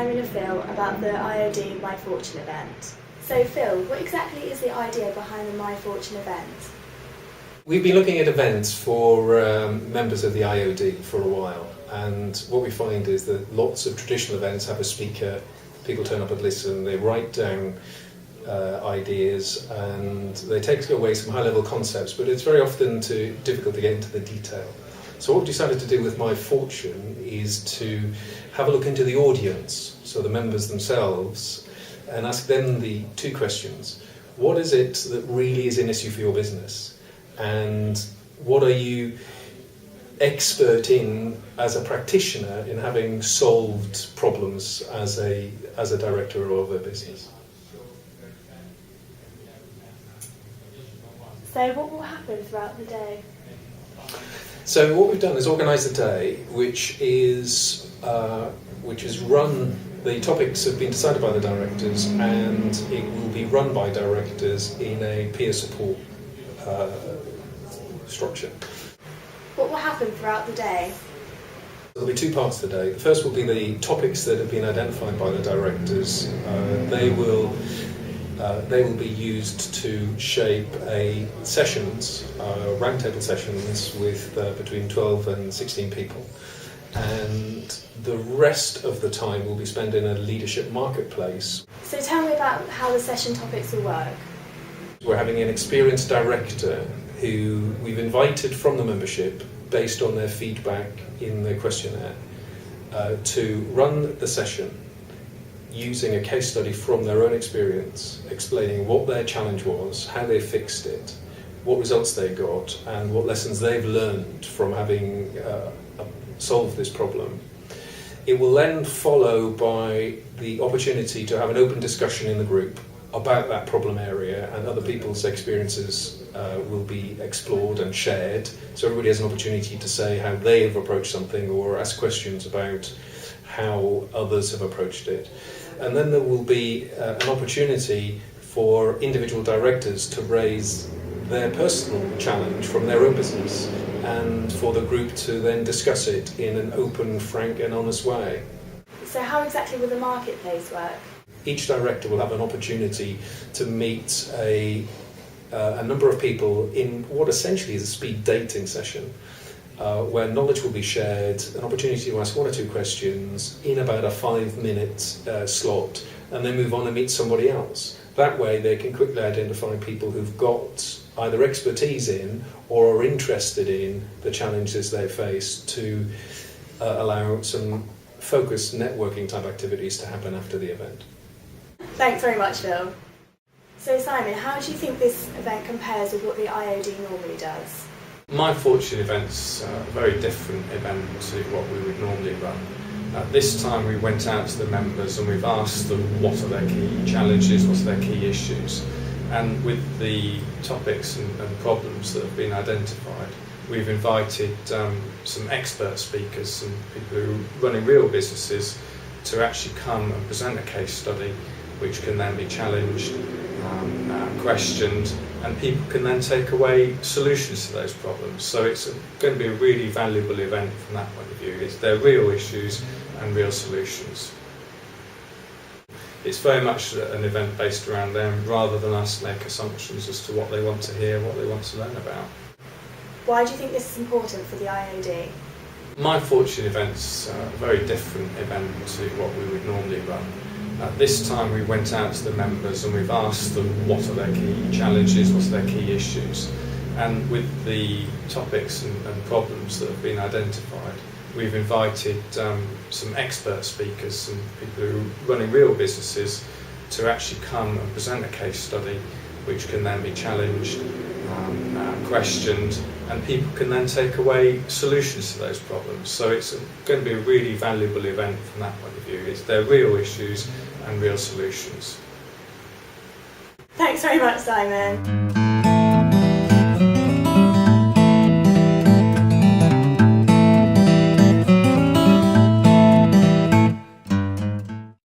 Simon and Phil about the IOD My Fortune event. So Phil, what exactly is the idea behind the My Fortune event? We've been looking at events for members of the IOD for a while, and what we find is that lots of traditional events have a speaker, people turn up and listen, they write down ideas and they take away some high-level concepts, but it's very often difficult to get into the detail. So what we decided to do with My Fortune is to have a look into the audience, so the members themselves, and ask them the two questions. What is it that really is an issue for your business? And what are you expert in as a practitioner in having solved problems as a director of a business? So what will happen throughout the day? So what we've done is organise a day which is run. The topics have been decided by the directors, and it will be run by directors in a peer support structure. What will happen throughout the day? There'll be two parts of the day. The first will be the topics that have been identified by the directors. They will be used to shape sessions, roundtable sessions with between 12 and 16 people. And the rest of the time will be spent in a leadership marketplace. So tell me about how the session topics will work. We're having an experienced director who we've invited from the membership based on their feedback in the questionnaire to run the session using a case study from their own experience, explaining what their challenge was, how they fixed it, what results they got, and what lessons they've learned from having solved this problem. It will then follow by the opportunity to have an open discussion in the group about that problem area, and other people's experiences will be explored and shared, so everybody has an opportunity to say how they have approached something or ask questions about how others have approached it. And then there will be an opportunity for individual directors to raise their personal challenge from their own business, and for the group to then discuss it in an open, frank and honest way. So how exactly will the marketplace work? Each director will have an opportunity to meet a number of people in what essentially is a speed dating session, where knowledge will be shared, an opportunity to ask one or two questions in about a 5-minute slot, and then move on and meet somebody else. That way they can quickly identify people who've got either expertise in or are interested in the challenges they face, to allow some focused networking type activities to happen after the event. Thanks very much, Phil. So Simon, how do you think this event compares with what the IOD normally does? My Fortune event's a very different event to what we would normally run. This time we went out to the members and we've asked them what are their key challenges, what are their key issues. And with the topics and problems that have been identified, we've invited some expert speakers, some people who are running real businesses, to actually come and present a case study which can then be challenged, questioned, and people can then take away solutions to those problems. So it's going to be a really valuable event from that point of view. They're real issues and real solutions. It's very much an event based around them, rather than us make assumptions as to what they want to hear, what they want to learn about. Why do you think this is important for the IOD? My Fortune event's a very different event to what we would normally run. This time we went out to the members and we've asked them what are their key challenges, what are their key issues. And with the topics and problems that have been identified, we've invited some expert speakers, some people who are running real businesses, to actually come and present a case study which can then be challenged, questioned, and people can then take away solutions to those problems. So it's going to be a really valuable event from that point of view. They're real issues and real solutions. Thanks very much, Simon.